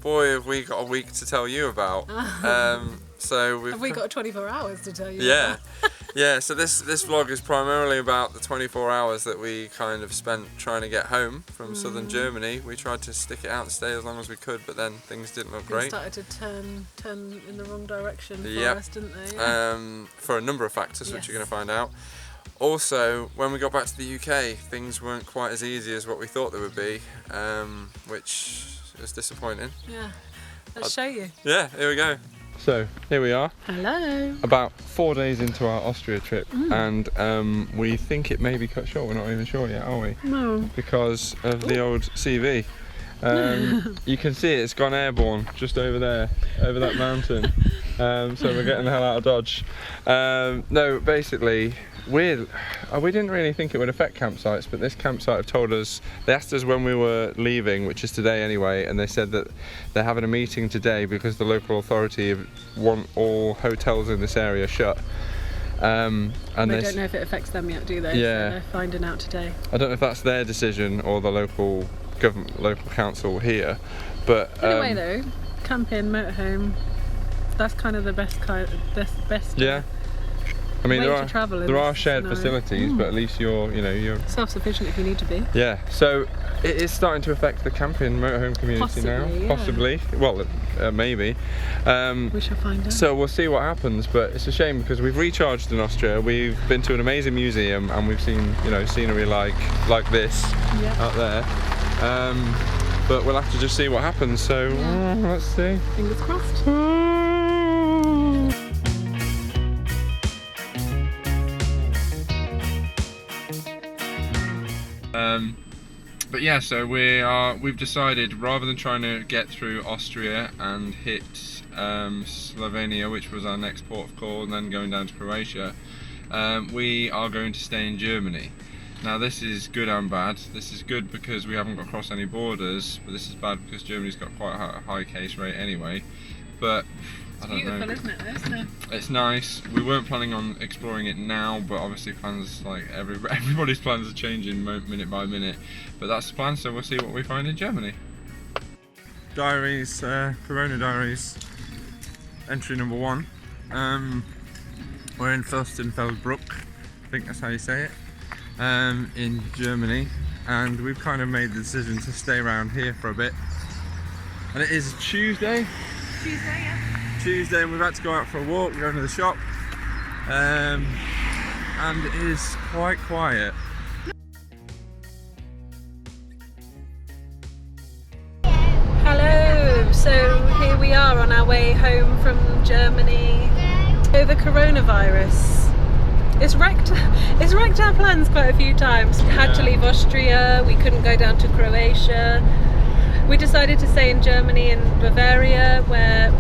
boy, have we got a week to tell you about. So have we got 24 hours to tell you? Yeah, about? yeah. So this vlog is primarily about the 24 hours that we kind of spent trying to get home from southern Germany. We tried to stick it out and stay as long as we could, but then things didn't look great. They started to turn in the wrong direction for us, didn't they? For a number of factors, which you're going to find out. Also, when we got back to the UK, things weren't quite as easy as what we thought they would be, which is disappointing. Yeah, let's show you. Yeah, here we go. So, here we are. Hello. About 4 days into our Austria trip, and we think it may be cut short. We're not even sure yet, are we? No. Because of the old CV. You can see it's gone airborne just over there, over that mountain. So we're getting the hell out of Dodge. No, basically, we didn't really think it would affect campsites, but this campsite have told us, they asked us when we were leaving, which is today anyway, and they said that they're having a meeting today because the local authority want all hotels in this area shut. And they don't know if it affects them yet, do they? Yeah. So they're finding out today. I don't know if that's their decision or the local government, local council here, but anyway though, camping, motorhome, that's kind of the best yeah. I mean, way to travel there are shared facilities, but at least you're self-sufficient if you need to be. Yeah, so it is starting to affect the camping motorhome community now. Yeah. Possibly. Well, maybe. We shall find out. So we'll see what happens, but it's a shame because we've recharged in Austria. We've been to an amazing museum and we've seen, scenery like this out there. But we'll have to just see what happens. So let's see. Fingers crossed. But yeah, so we've decided, rather than trying to get through Austria and hit Slovenia, which was our next port of call, and then going down to Croatia, we are going to stay in Germany. Now this is good and bad. This is good because we haven't got to cross any borders, but this is bad because Germany's got quite a high case rate anyway. But I don't know. Beautiful, isn't it? It's nice. We weren't planning on exploring it now, but obviously plans, like everybody's plans are changing minute by minute. But that's the plan, so we'll see what we find in Germany. Diaries, Corona Diaries, entry number 1. We're in Fürstenfeldbruck, I think that's how you say it, in Germany, and we've kind of made the decision to stay around here for a bit. And it is Tuesday. Tuesday, and we've had to go out for a walk. We're going to the shop, and it is quite quiet. Hello, so here we are on our way home from Germany. So the coronavirus, it's wrecked our plans quite a few times. We had to leave Austria, we couldn't go down to Croatia. We decided to stay in Germany and Bavaria, where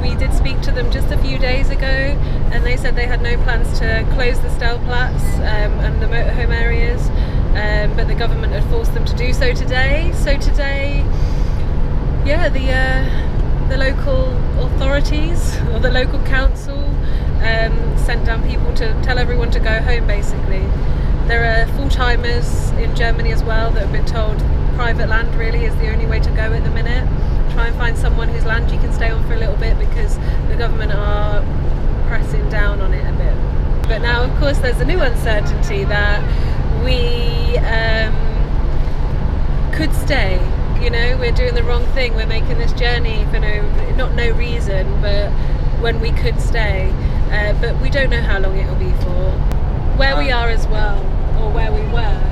we did speak to them just a few days ago, and they said they had no plans to close the Stellplatz and the motorhome areas, but the government had forced them to do so today. So today, the local authorities or the local council sent down people to tell everyone to go home. Basically, there are full-timers in Germany as well that have been told private land really is the only way to go at the minute. Try and find someone whose land you can stay on for a little bit, because the government are pressing down on it a bit. But now, of course, there's a new uncertainty that we could stay. We're doing the wrong thing. We're making this journey for no reason, but when we could stay. But we don't know how long it'll be for. Where we are as well, or where we were.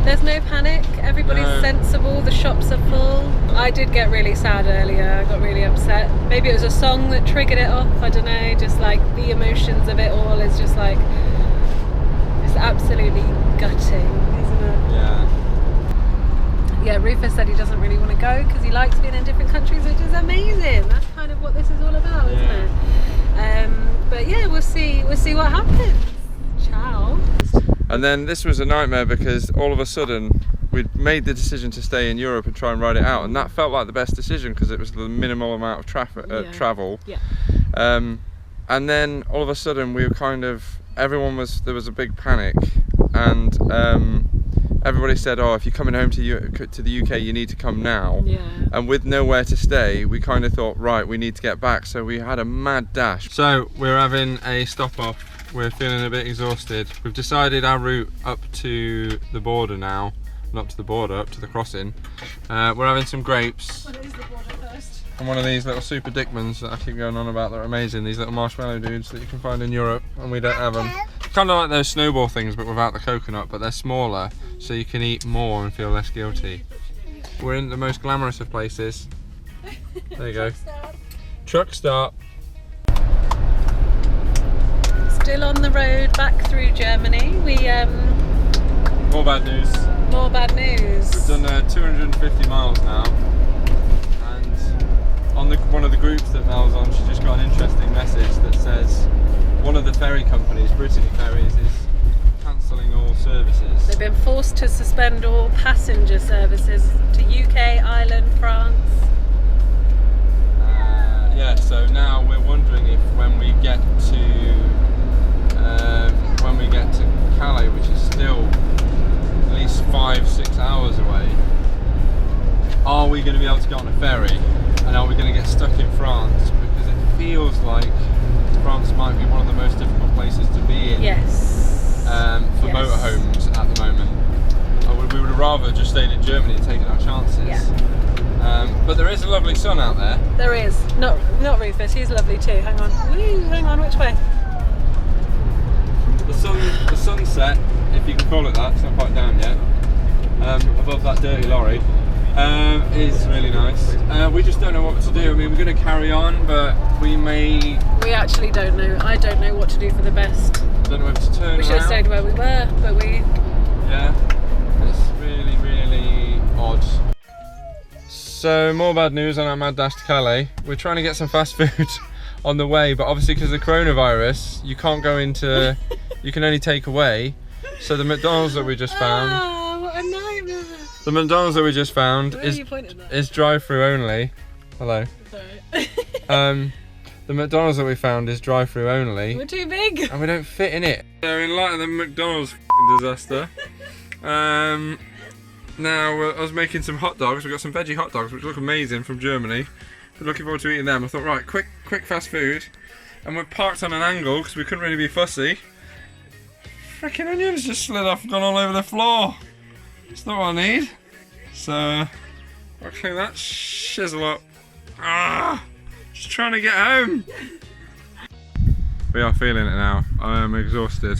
There's no panic, everybody's sensible, the shops are full. I did get really sad earlier, I got really upset. Maybe it was a song that triggered it off, I don't know, just like the emotions of it all is just like, it's absolutely gutting, isn't it? Yeah, Rufus said he doesn't really want to go because he likes being in different countries, which is amazing. That's kind of what this is all about, isn't it? But yeah, we'll see what happens. Ciao. And then this was a nightmare because all of a sudden we'd made the decision to stay in Europe and try and ride it out, and that felt like the best decision because it was the minimal amount of travel. Yeah. And then all of a sudden we were there was a big panic, and everybody said, oh, if you're coming home to the UK, you need to come now. Yeah. And with nowhere to stay, we kind of thought, right, we need to get back. So we had a mad dash. So we're having a stop off. We're feeling a bit exhausted. We've decided our route up to the border now. Not up to the border, up to the crossing. We're having some grapes. What is the border first? And one of these little super dickmans that I keep going on about that are amazing. These little marshmallow dudes that you can find in Europe, and we don't have them. Kind of like those snowball things, but without the coconut, but they're smaller, so you can eat more and feel less guilty. We're in the most glamorous of places. There you go. Truck start. Still on the road back through Germany. More bad news. More bad news. We've done 250 miles now, and on one of the groups that Mel's on, she just got an interesting message that says one of the ferry companies, Brittany Ferries, is cancelling all services. They've been forced to suspend all passenger services to UK, Ireland, France. Yeah, so now we're wondering if when we get to Calais, which is still at least 5-6 hours away, are we going to be able to get on a ferry, and are we going to get stuck in France? Because it feels like France might be one of the most difficult places to be in. Yes. For motorhomes at the moment. We would have rather just stayed in Germany and taken our chances. Yeah. But there is a lovely sun out there. There is. Not Rufus, he's lovely too. Hang on. Woo, hang on, which way? The sunset, if you can call it that, it's not quite down yet, above that dirty lorry, is really nice. We just don't know what to do. I mean, we're going to carry on, but we actually don't know. I don't know what to do for the best. Don't know if to turn We should have stayed where we were, but we... Yeah, it's really, really odd. So, more bad news on our mad dash to Calais. We're trying to get some fast food on the way, but obviously because of the coronavirus, you can't go into... you can only take away. So the McDonald's that we just found... Oh, what a nightmare. The McDonald's that we just found is drive-through only. Hello. Sorry. The McDonald's that we found is drive-through only. We're too big. And we don't fit in it. So in light of the McDonald's disaster, now I was making some hot dogs. We've got some veggie hot dogs which look amazing from Germany. We're looking forward to eating them. I thought, right, quick fast food. And we're parked on an angle because we couldn't really be fussy. Frickin Onions just slid off and gone all over the floor. That's not what I need. So, I'll clean that shizzle up. Just trying to get home. We are feeling it now. I am exhausted.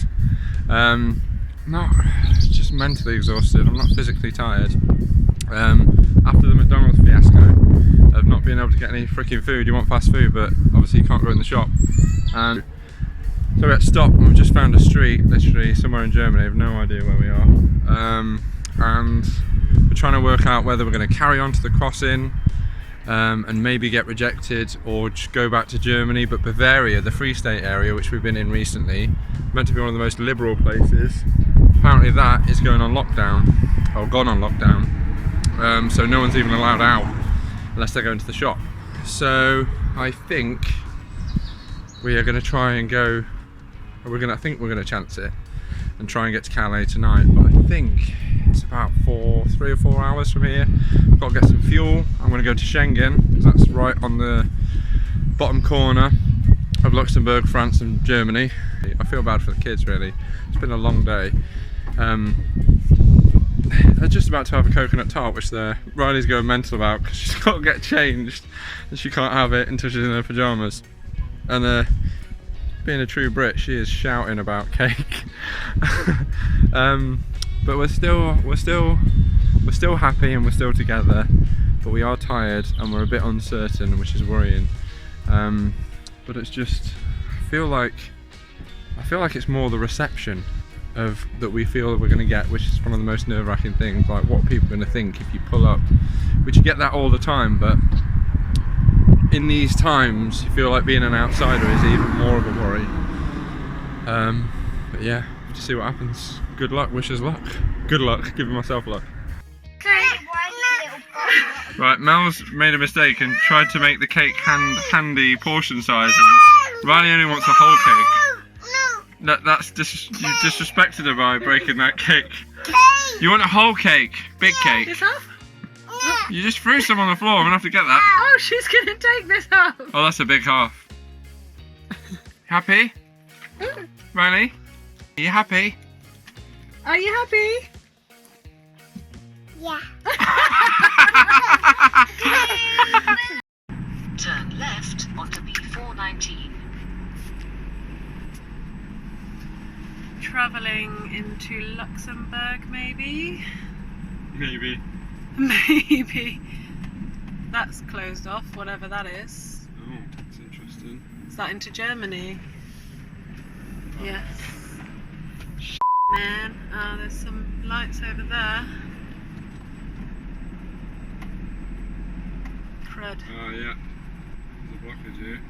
Not just mentally exhausted. I'm not physically tired. After the McDonald's fiasco of not being able to get any freaking food, you want fast food, but obviously you can't go in the shop. And so we had to stop, and we've just found a street, literally somewhere in Germany. I have no idea where we are. And we're trying to work out whether we're going to carry on to the crossing and maybe get rejected, or just go back to Germany. But Bavaria, the Free State area, which we've been in recently, meant to be one of the most liberal places. Apparently that is going on lockdown, or gone on lockdown. So no one's even allowed out unless they're going to the shop. So I think we are going to try and go. I think we're going to chance it and try and get to Calais tonight. But I think it's about 3 or 4 hours from here. I've got to get some fuel. I'm going to go to Schengen because that's right on the bottom corner of Luxembourg, France and Germany. I feel bad for the kids really. It's been a long day. They're just about to have a coconut tart, which Riley's going mental about because she's got to get changed and she can't have it until she's in her pyjamas. And being a true Brit, she is shouting about cake. But we're still happy and we're still together. But we are tired and we're a bit uncertain, which is worrying. But it's just, I feel like it's more the reception of that we feel that we're going to get, which is one of the most nerve-wracking things. Like what people are going to think if you pull up, which you get that all the time, but in these times you feel like being an outsider is even more of a worry. But yeah, to see what happens. Good luck, wish us luck. Good luck, giving myself luck. Right, Mel's made a mistake and tried to make the cake handy portion size, and Riley only wants a whole cake. You disrespected her by breaking that cake. You want a whole cake? Big cake? This half? You just threw some on the floor, I'm gonna have to get that. Oh, she's gonna take this half. Oh, that's a big half. Happy? Riley? Are you happy? Are you happy? Yeah. Turn left onto B419. Travelling into Luxembourg, maybe? Maybe. Maybe. That's closed off, whatever that is. Oh, that's interesting. Is that into Germany? Yes. Man. Oh, there's some lights over there. Crud. Oh, yeah. There's a blockage here.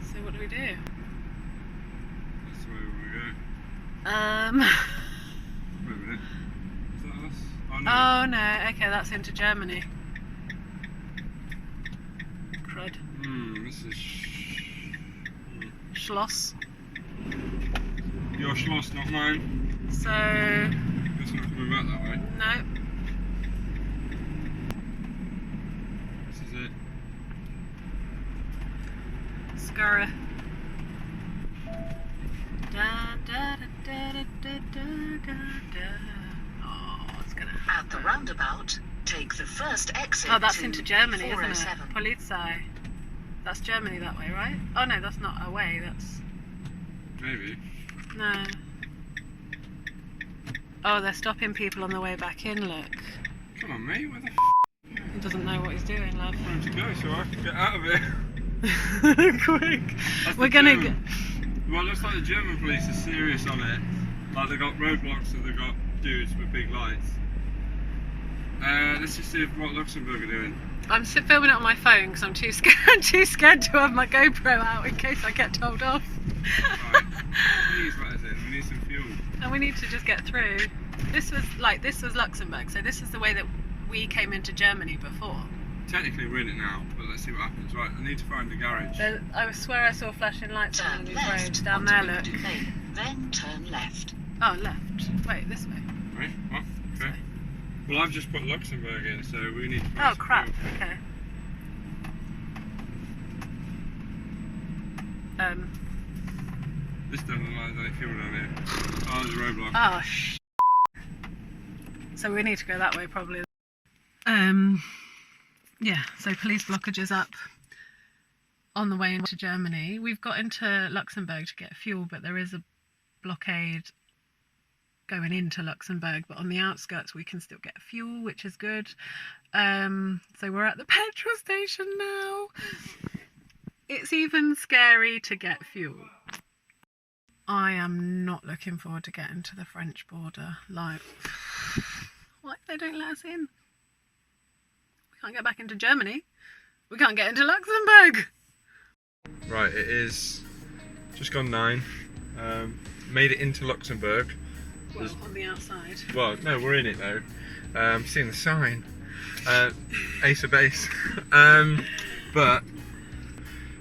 So what do we do? That's the way we want to go. Wait a minute. Is that us? Oh, no. Oh no, okay, that's into Germany. Crud. This is... Schloss. Your Schloss, not mine. So... It's not coming back that way. No. This is it. Scurra. Da, da, da, da, da, da, da, da. Oh, it's gonna happen. At the roundabout, take the first exit. Oh, that's to into Germany, isn't it? 407. Polizei. That's Germany that way, right? Oh no, that's not away, that's... Maybe. No. Oh, they're stopping people on the way back in, look. Come on, mate, where the He doesn't know what he's doing, love. time to go so I can get out of it? Quick. That's We're the gonna German. Well, it looks like the German police are serious on it. Like, they've got roadblocks and they've got dudes with big lights. Let's just see what Luxembourg are doing. I'm filming it on my phone because I'm too scared to have my GoPro out in case I get told off. Right. Please let us in, we need some fuel. And we need to just get through. This was Luxembourg, so this is the way that we came into Germany before. Technically we're in it now, but let's see what happens. Right, I need to find the garage. I swear I saw flashing lights on Turn these left roads down onto there, look. Windu Lane, then turn left. Oh, left. Wait, this way. Right, what? This Okay. way. Well, I've just put Luxembourg in, so we need to find Oh, some crap. fuel. Okay. This doesn't look like there's any fuel down here. Oh, there's a roadblock. Oh, So we need to go that way, probably. Yeah, so police blockages up on the way into Germany. We've got into Luxembourg to get fuel, but there is a blockade going into Luxembourg, but on the outskirts we can still get fuel, which is good. So we're at the petrol station now. It's even scary to get fuel. I am not looking forward to getting to the French border. Like, why they don't let us in? We can't get back into Germany. We can't get into Luxembourg. Right, it is just gone 9. Made it into Luxembourg. Well, on the outside. Well, no, we're in it though. Seeing the sign. Ace of base. But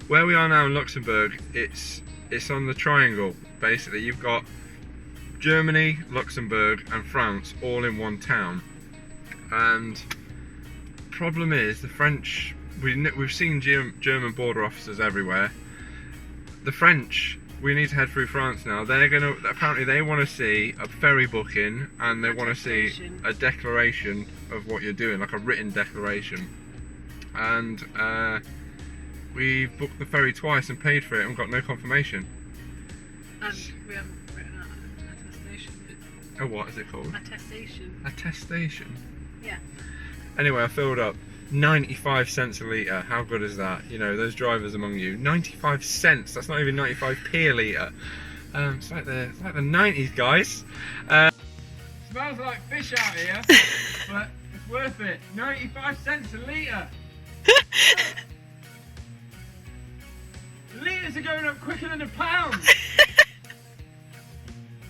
where we are now in Luxembourg, it's on the triangle. Basically, you've got Germany, Luxembourg, and France all in one town. And problem is, the French. We've seen German border officers everywhere. The French. We need to head through France now. Apparently they want to see a ferry booking and they want to see a declaration of what you're doing, like a written declaration. And we booked the ferry twice and paid for it and got no confirmation. And we haven't written out an attestation. Oh, what is it called? Attestation. Attestation? Yeah. Anyway, I filled up 95 cents a litre. How good is that? You know, those drivers among you. 95 cents, that's not even 95p a litre. It's like the 90s, guys. Smells like fish out here, but it's worth it. 95 cents a litre. Litres are going up quicker than a pound.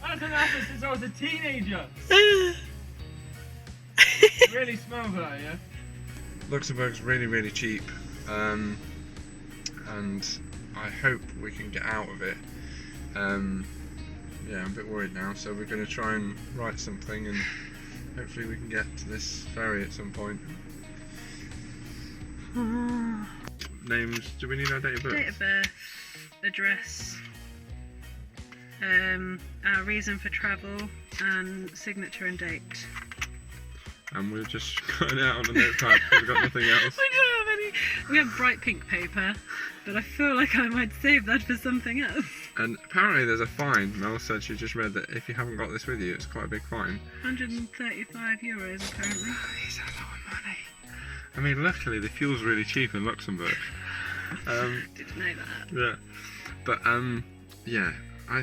That hasn't happened since I was a teenager. It really smells out here. Luxembourg's really, really cheap, and I hope we can get out of it. Yeah, I'm a bit worried now, so we're going to try and write something and hopefully we can get to this ferry at some point. Names, do we need our date of birth? Date of birth, address, our reason for travel, and signature and date. And we've just got it out on a notepad because we've got nothing else. We don't have any. We have bright pink paper, but I feel like I might save that for something else. And apparently there's a fine. Mel said she just read that if you haven't got this with you, it's quite a big fine. €135 apparently. It's a lot of money. I mean, luckily the fuel's really cheap in Luxembourg. Didn't know that. Yeah. But yeah, I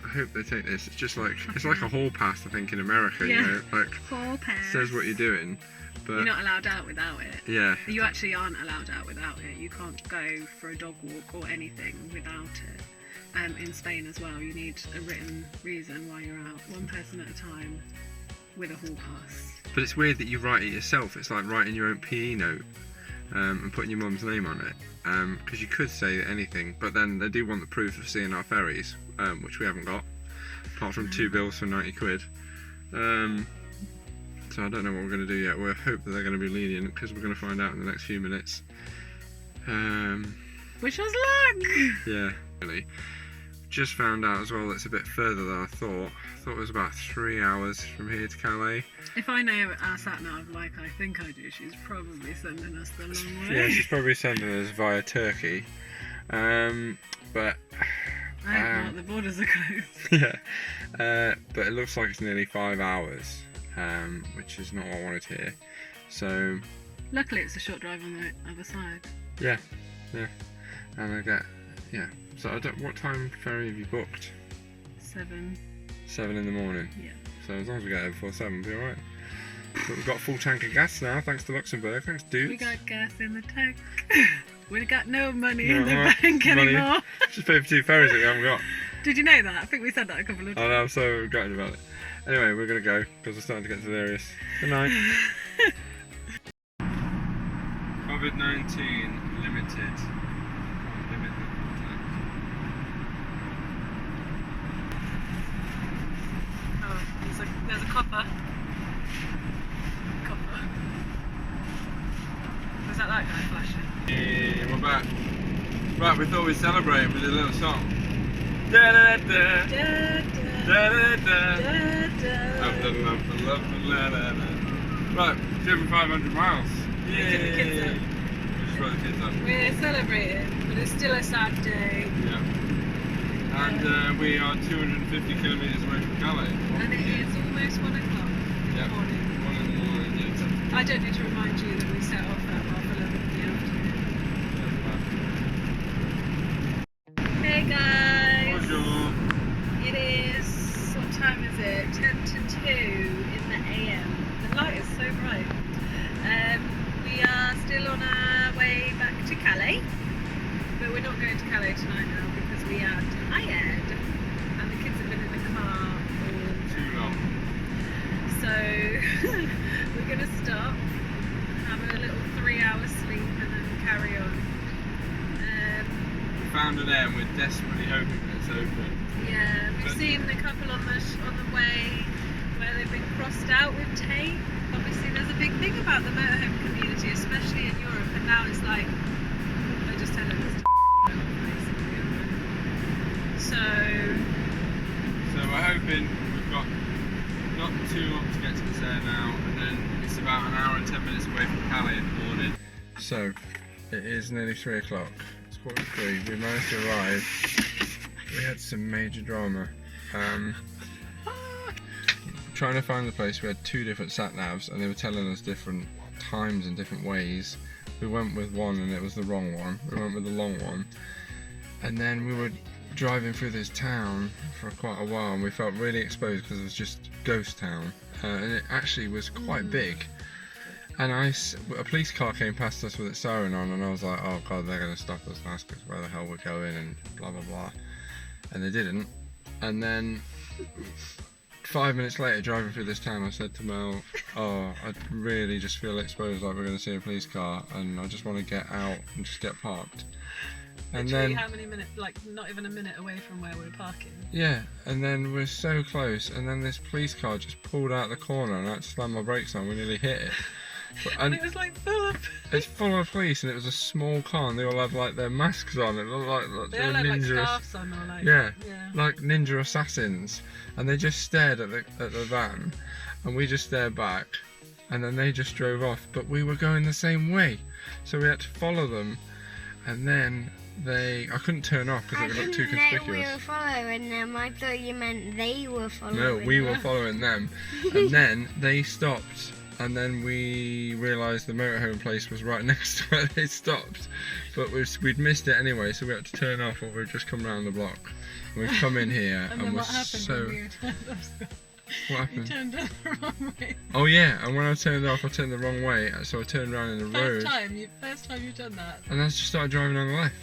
hope they take this. It's just like it's like a hall pass, I think, in America. Yeah. You know, like Hall pass. says what you're doing. But You're not allowed out without it. yeah. You actually aren't allowed out without it. You can't go for a dog walk or anything without it. In Spain as well, you need a written reason why you're out, one person at a time, with a hall pass. But it's weird that you write it yourself. It's like writing your own PE note and putting your mum's name on it. Because you could say anything, but then they do want the proof of seeing our ferries, which we haven't got, apart from 2 bills for 90 quid. So I don't know what we're going to do yet. We hope that they're going to be lenient because we're going to find out in the next few minutes. Wish us luck! Yeah, really. Just found out as well that it's a bit further than I thought. I thought it was about 3 hours from here to Calais. If I know our sat nav like I think I do, she's probably sending us the long way. Yeah, she's probably sending us via Turkey. But I hope not, the borders are closed. yeah. But it looks like it's nearly 5 hours, which is not what I wanted to hear. So Luckily it's a short drive on the other side. yeah. And I get So what time ferry have you booked? 7. 7 in the morning. Yeah. So as long as we get there before 7, we'll be alright. But we've got a full tank of gas now, thanks to Luxembourg. Thanks, dudes. We got gas in the tank. We got no money in the No, bank money. anymore. Just paid for 2 ferries that we haven't got. Did you know that? I think we said that a couple of I times. know, I'm so gutted about it. Anyway, we're going to go because we're starting to get delirious. Good night. COVID-19 limited. Limit the contact. Oh, there's a copper. Was that guy flashing? Yeah, we're back. Right, we thought we'd celebrate with a little song. Da da da da da da. Right, driven 500 miles. Get the kids up. We just brought the kids up. We're celebrating, but it's still a sad day. Yeah. And we are 250 kilometres away from Calais. And it is almost 1 o'clock in the morning. 1 in the morning, yeah. I don't need to remind you that we set off at 11:30 in the afternoon. Hey guys! Bonjour. It is, what time is it? 10 to 2 in the AM. The light is so bright. We are still on our way back to Calais, but we're not going to Calais tonight now because we are tired and the kids have been in the car all Too long. So we're going to stop, have a little 3-hour sleep and then carry on. We found an air and we're desperately hoping that it's open. Yeah, we've seen a couple on the way where they've been crossed out with tape. Obviously there's a big thing about the motorhome community, especially in Europe, and now it's like, they're just telling us to basically. So we're hoping we've got not too long to get to this air now, and then it's about an hour and 10 minutes away from Calais in the morning. So it is nearly 3 o'clock. It's 2:45. We managed to arrive. We had some major drama. Trying to find the place, we had 2 different sat navs and they were telling us different times and different ways. We went with one and it was the wrong one. We went with the long one. And then we were driving through this town for quite a while and we felt really exposed because it was just ghost town. And it actually was quite big. And a police car came past us with its siren on and I was like, oh god, they're going to stop us and ask us where the hell we're going and blah blah blah. And they didn't. And then 5 minutes later, driving through this town, I said to Mel, oh, I really just feel exposed, like we're going to see a police car, and I just want to get out and just get parked. And Literally then how many minutes? Like not even a minute away from where we were parking. yeah, and then we're so close, and then this police car just pulled out the corner, and I had to slam my brakes on. We nearly hit it. And it was like full of. It's full of police, and it was a small car, and they all had like their masks on. It looked like They they were all had like ninja, scarves on or like. yeah, Yeah. like ninja assassins, and they just stared at the van, and we just stared back, and then they just drove off. But we were going the same way, so we had to follow them, and then I couldn't turn off because it would look too conspicuous. We were following them. I thought you meant they were following No, we were them. following them, and then they stopped, and then we realised the motorhome place was right next to where they stopped, but we'd missed it anyway, so we had to turn off, or we'd just come round the block. And we've come in here, And and then we're what happened so. when you turned off? What You happened? turned off the wrong way. Oh yeah, and when I turned off, I turned the wrong way, so I turned around in the road, First time you've done that. and I just started driving on the left.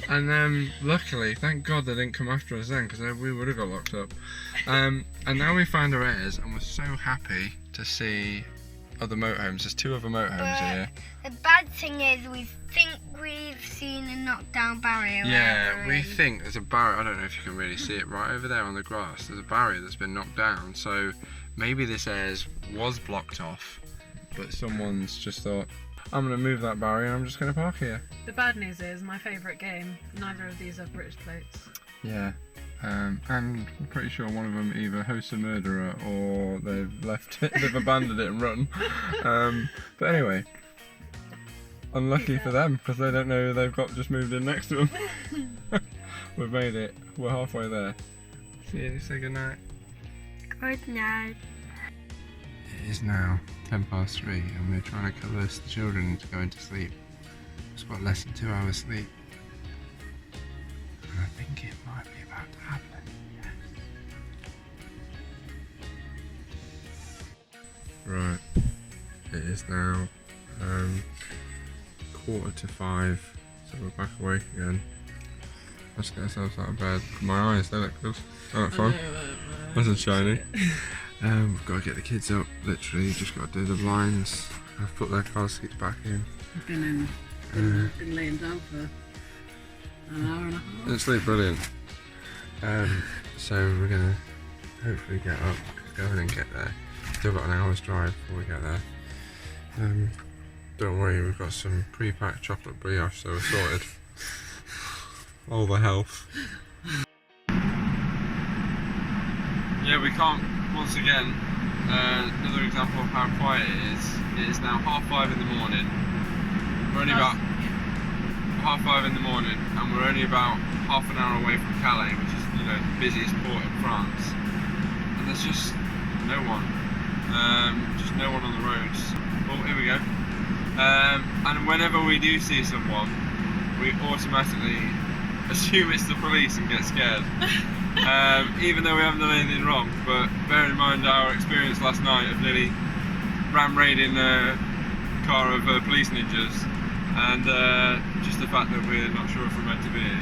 And luckily, thank God they didn't come after us then, because we would have got locked up. And now we found our heirs, and we're so happy to see other motorhomes. There's 2 other motorhomes here. The bad thing is we think we've seen a knockdown barrier. Yeah, we think there's a barrier. I don't know if you can really see it right over there on the grass. There's a barrier that's been knocked down, so maybe this heirs was blocked off, but someone's just thought, I'm going to move that barrier and I'm just going to park here. The bad news is my favourite game. Neither of these have British plates. Yeah, and I'm pretty sure one of them either hosts a murderer or they've left it, they've abandoned it and run. But anyway, unlucky for them because they don't know they've got just moved in next to them. We've made it. We're halfway there. See you. Say good night. Good night. It is now 3:10 and we're trying to coerce the children into going to sleep. It's got less than 2 hours sleep. And I think it might be about to happen. Yes. Right. It is now 4:45, so we're back awake again. Let's get ourselves out of bed. My eyes, they look good. They look fun. Nice and shiny. We've got to get the kids up, literally, just got to do the blinds. I've put their car seats back in. I've been laying down for an hour and a half. It's really brilliant. So we're going to hopefully get up, go in and get there. Still got an hour's drive before we get there. Don't worry, we've got some pre-packed chocolate brioche, so we're sorted. All the health. Yeah, we can't, once again, another example of how quiet it is. It is now 5:30 in the morning. We're only about 5:30 in the morning, and we're only about half an hour away from Calais, which is, you know, the busiest port in France. And there's just no one. Just no one on the roads. Oh, here we go. And whenever we do see someone, we automatically assume it's the police and get scared. Even though we haven't done anything wrong, but bear in mind our experience last night of nearly ram-raiding a car of police ninjas, and just the fact that we're not sure if we're meant to be here.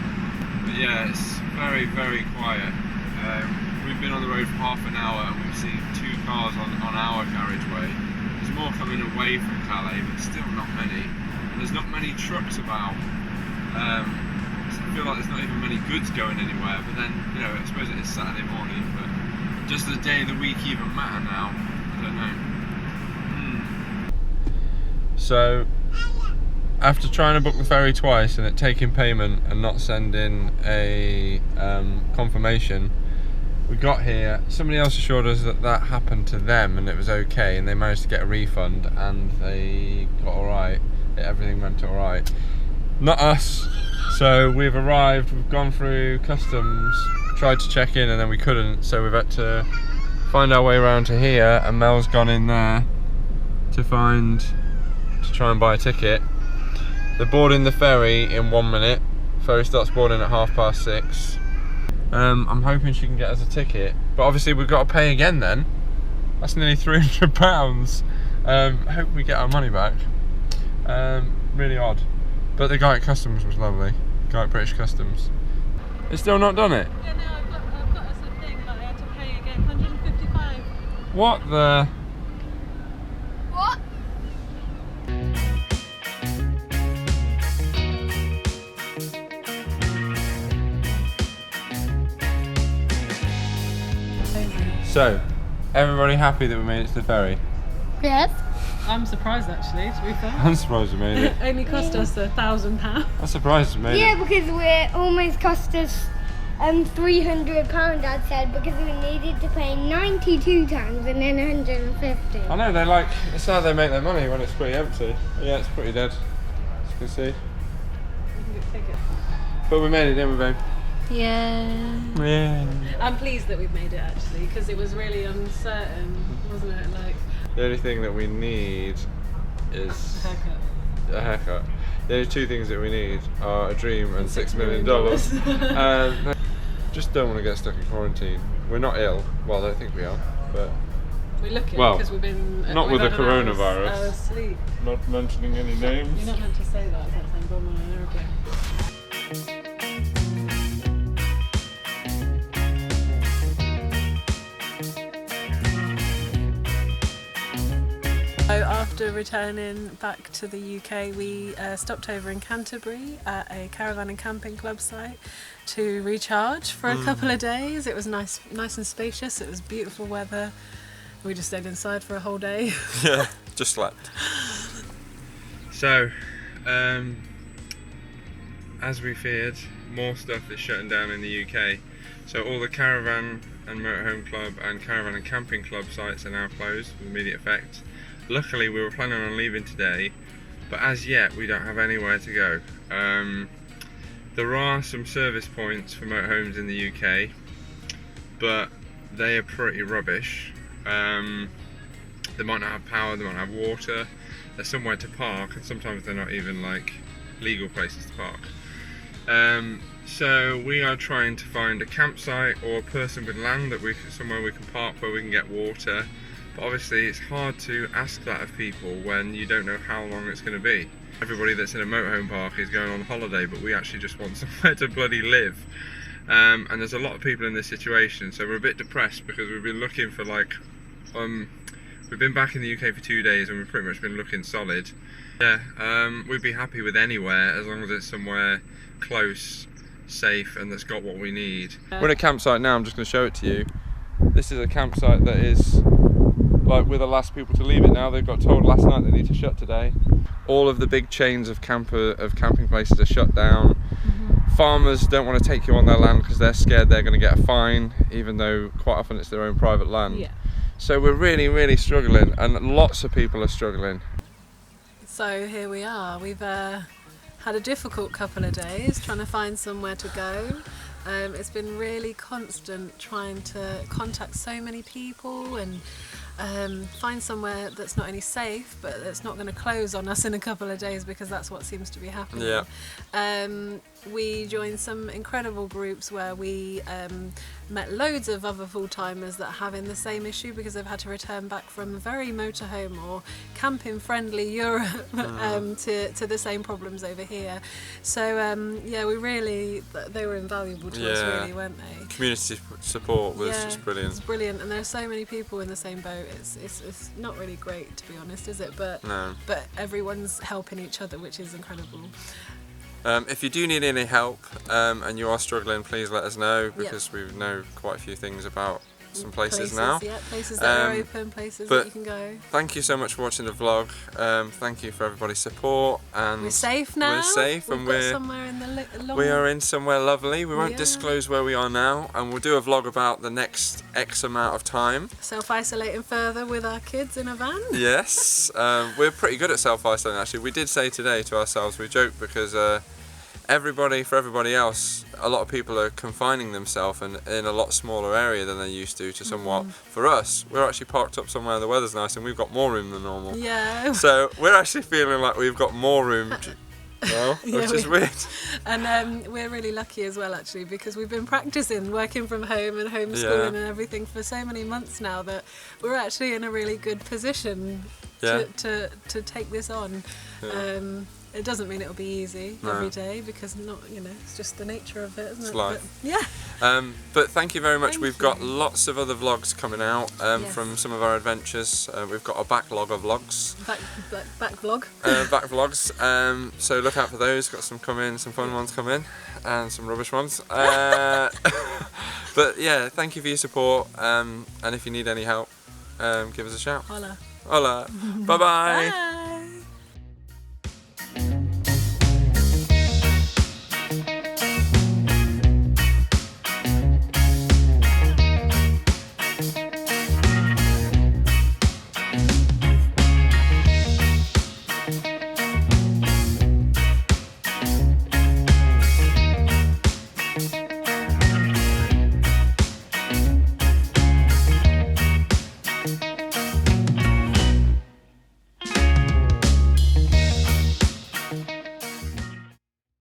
But yeah, it's very, very quiet. We've been on the road for half an hour and we've seen 2 cars on our carriageway. There's more coming away from Calais, but still not many. And there's not many trucks about. I feel like there's not even many goods going anywhere, but then, you know, I suppose it is Saturday morning, but does the day of the week even matter now? I don't know. So, after trying to book the ferry twice and it taking payment and not sending a confirmation, we got here. Somebody else assured us that that happened to them and it was okay, and they managed to get a refund and they got alright. Everything went alright. Not us. So we've arrived, we've gone through customs, tried to check in and then we couldn't, so we've had to find our way around to here, and Mel's gone in there to try and buy a ticket. They're boarding the ferry in 1 minute. Ferry starts boarding at 6:30. I'm hoping she can get us a ticket, but obviously we've got to pay again then. That's nearly £300. Hope we get our money back. Really odd. But the guy at customs was lovely. The guy at British Customs. It's still not done it? Yeah, no, I've got us a thing that I had to pay again, 155. What the? What? So, everybody happy that we made it to the ferry? Yes. I'm surprised actually, to be fair. I'm surprised we made it. It only cost us £1,000. I'm surprised we made Yeah, it. because we're almost cost us £300, Dad said, because we needed to pay 92 times and then 150. I know, it's how they make their money when it's pretty empty. Yeah, it's pretty dead, as you can see. But we made it, didn't we, babe? Yeah. Yeah. I'm pleased that we've made it actually, because it was really uncertain, wasn't it? Like The only thing that we need is a haircut. a haircut. The only two things that we need are a dream and $6 million. Just don't want to get stuck in quarantine. We're not ill. Well, I don't think we are, but We look it Well, because we've been not we've with had the an coronavirus. hour's sleep. not mentioning any names. You're not meant to say that. That's like bomb on an aeroplane. So after returning back to the UK, we stopped over in Canterbury at a caravan and camping club site to recharge for a couple of days. It was nice and spacious. It was beautiful weather. We just stayed inside for a whole day. Yeah, just slept. So, as we feared, more stuff is shutting down in the UK. So all the caravan and motorhome club and caravan and camping club sites are now closed with immediate effect. Luckily, we were planning on leaving today, but as yet we don't have anywhere to go. There are some service points for motorhomes in the UK, but they are pretty rubbish. They might not have power, they might not have water. There's somewhere to park, and sometimes they're not even like legal places to park. So we are trying to find a campsite or a person with land that somewhere we can park where we can get water. But obviously it's hard to ask that of people when you don't know how long it's going to be. Everybody that's in a motorhome park is going on holiday, but we actually just want somewhere to bloody live. And there's a lot of people in this situation, so we're a bit depressed because we've been looking for we've been back in the UK for 2 days and we've pretty much been looking solid. Yeah, we'd be happy with anywhere as long as it's somewhere close, safe, and that's got what we need. We're at a campsite now. I'm just going to show it to you. This is a campsite that is like we're the last people to leave it now. They've got told last night they need to shut today. All of the big chains of camping places are shut down. Farmers don't want to take you on their land because they're scared they're going to get a fine, even though quite often it's their own private land. Yeah. So we're really, really struggling, and lots of people are struggling. So here we are. We've had a difficult couple of days trying to find somewhere to go. It's been really constant trying to contact so many people and find somewhere that's not only safe but that's not going to close on us in a couple of days, because that's what seems to be happening. Yeah. We joined some incredible groups where we met loads of other full-timers that are having the same issue because they've had to return back from very motorhome or camping friendly Europe to the same problems over here. So yeah, they were invaluable to us, really, weren't they? Community support was just brilliant. It's brilliant, and there's so many people in the same boat. It's not really great, to be honest, is it? But No. But everyone's helping each other, which is incredible. If you do need any help and you are struggling, please let us know, because we know quite a few things about some places now. Yeah, places that are open, places that you can go. Thank you so much for watching the vlog. Thank you for everybody's support. And We're safe now. We're safe, and We've got somewhere in the we are in somewhere lovely. We won't disclose where we are now, and we'll do a vlog about the next X amount of time. Self-isolating further with our kids in a van. Yes, we're pretty good at self-isolating actually. We did say today to ourselves, we joked because for everybody else, a lot of people are confining themselves in a lot smaller area than they used to somewhat. For us, we're actually parked up somewhere and the weather's nice and we've got more room than normal. Yeah. So we're actually feeling like we've got more room now, which is weird. And we're really lucky as well, actually, because we've been practicing working from home and homeschooling and everything for so many months now that we're actually in a really good position to take this on. Yeah. It doesn't mean it'll be easy every day, because it's just the nature of it, isn't it? It's life. But, yeah. But thank you very much. We've got lots of other vlogs coming out from some of our adventures. We've got a backlog of vlogs. Back vlog. Back vlogs. So look out for those. Got some coming, some fun ones coming, and some rubbish ones. But yeah, thank you for your support. And if you need any help, give us a shout. Holla. Hola. Bye-bye. Bye.